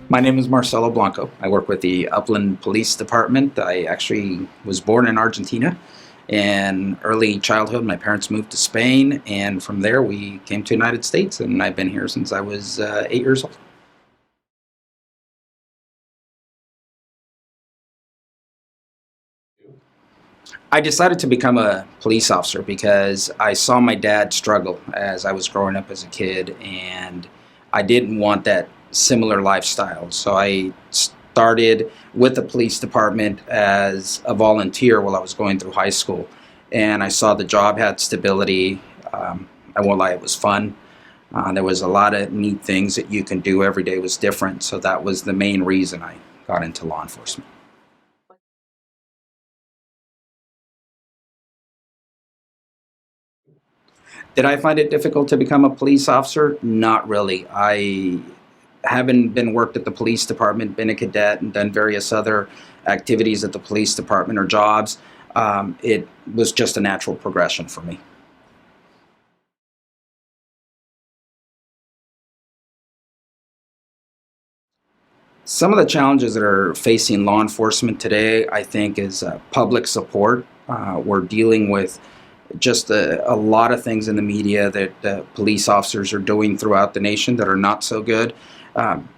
My name is Marcelo Blanco. I work with the Upland Police Department. I actually was born in Argentina. In early childhood, my parents moved to Spain, and from there we came to the United States, and I've been here since I was 8 years old. I decided to become a police officer because I saw my dad struggle as I was growing up as a kid, and I didn't want that similar lifestyle. So I started with the police department as a volunteer while I was going through high school, and I saw the job had stability. I won't lie, it was fun. There was a lot of neat things that you can do. Every day was different, so that was the main reason I got into law enforcement. Did I find it difficult to become a police officer? Not really. I haven't been worked at the police department, been a cadet, and done various other activities at the police department or jobs. It was just a natural progression for me. Some of the challenges that are facing law enforcement today, I think, is public support. We're dealing with just a lot of things in the media that police officers are doing throughout the nation that are not so good. Um,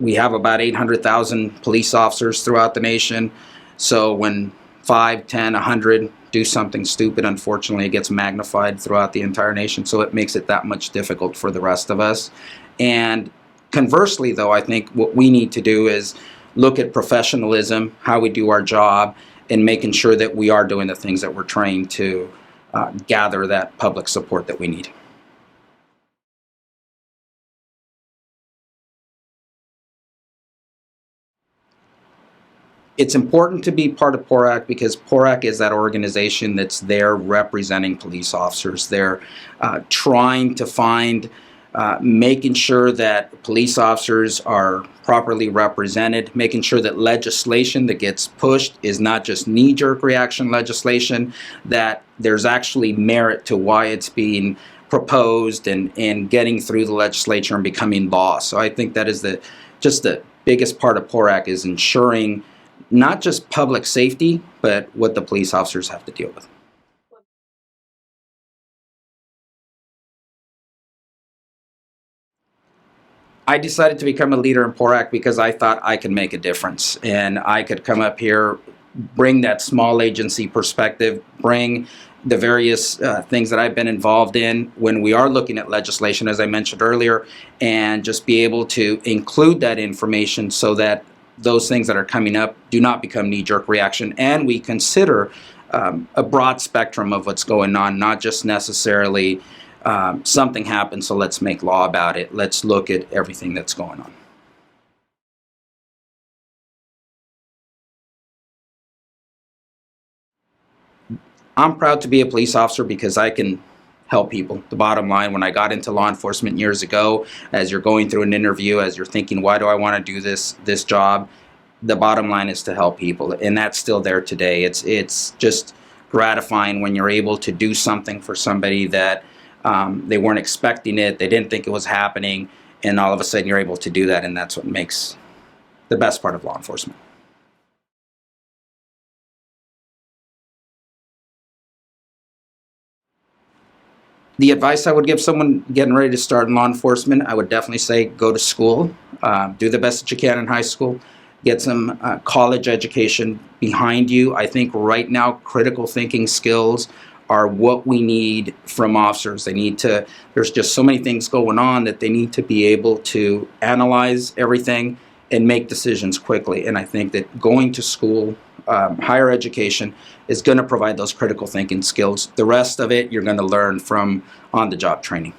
we have about 800,000 police officers throughout the nation. So when 5, 10, 100 do something stupid, unfortunately, it gets magnified throughout the entire nation. So it makes it that much difficult for the rest of us. And conversely, though, I think what we need to do is look at professionalism, how we do our job, and making sure that we are doing the things that we're trained to gather that public support that we need. It's important to be part of PORAC because PORAC is that organization that's there representing police officers. They're trying to find, making sure that police officers are properly represented, making sure that legislation that gets pushed is not just knee-jerk reaction legislation, that there's actually merit to why it's being proposed and getting through the legislature and becoming law. So I think that is just the biggest part of PORAC is ensuring not just public safety, but what the police officers have to deal with. I decided to become a leader in PORAC because I thought I could make a difference and I could come up here, bring that small agency perspective, bring the various things that I've been involved in when we are looking at legislation, as I mentioned earlier, and just be able to include that information so that those things that are coming up do not become knee-jerk reaction, and we consider a broad spectrum of what's going on, not just necessarily something happened, so let's make law about it. Let's look at everything that's going on. I'm proud to be a police officer because I can help people. The bottom line, when I got into law enforcement years ago, as you're going through an interview, as you're thinking, why do I want to do this job? The bottom line is to help people, and that's still there today. It's just gratifying when you're able to do something for somebody that they weren't expecting it, they didn't think it was happening, and all of a sudden you're able to do that, and that's what makes the best part of law enforcement. The advice I would give someone getting ready to start in law enforcement, I would definitely say go to school, do the best that you can in high school, get some college education behind you. I think right now critical thinking skills are what we need from officers. There's just so many things going on that they need to be able to analyze everything and make decisions quickly. And I think that going to school, higher education, is going to provide those critical thinking skills. The rest of it, you're going to learn from on-the-job training.